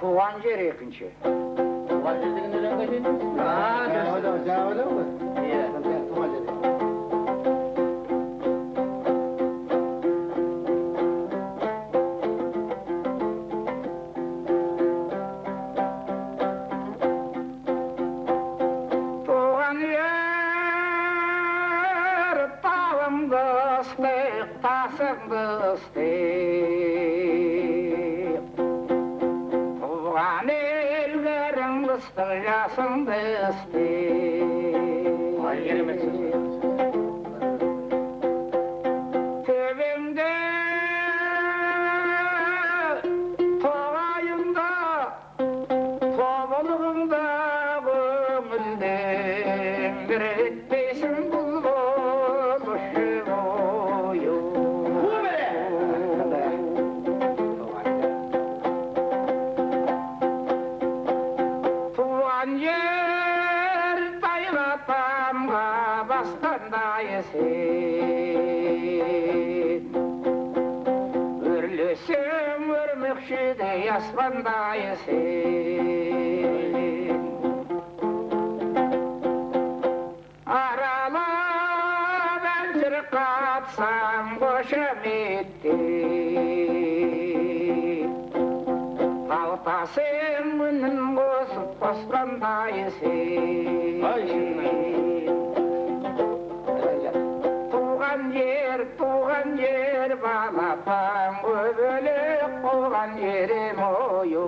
туған жер екінші. Туған жер деген өлең қайтеді? Жаңа ғой. Иә. Туған жер. Туған жер тауыңды ыстық, тасыңды ыстық. Туған елгерің ыстық, жасыңды ыстық. Ай, керемет сөз. Төбеңде тоғайыңда, тобылғыңда көңілден бір етпейсің бұл болушы ойы. Туған жер тайлатамға басқандай сен, өрлесең өрмекшідей аспандай сен. Аралап әншір қатсам қошеметте, талтасың үнін қосып қосқандай сен. Туған жер балапан көбелек қойған жерім ойы.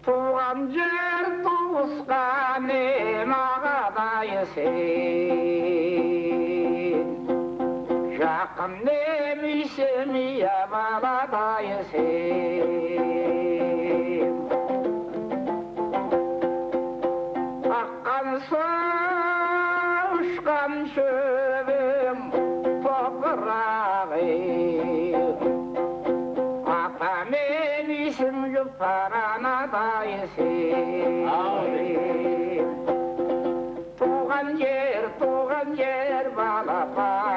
Туған жер туысқан ем ағадай сен, жақын немейсем ия баладай сен. Аққан сау ұшқан шөбім топырағым, ата мен исім жұпар анадай сен. Туған жер балапан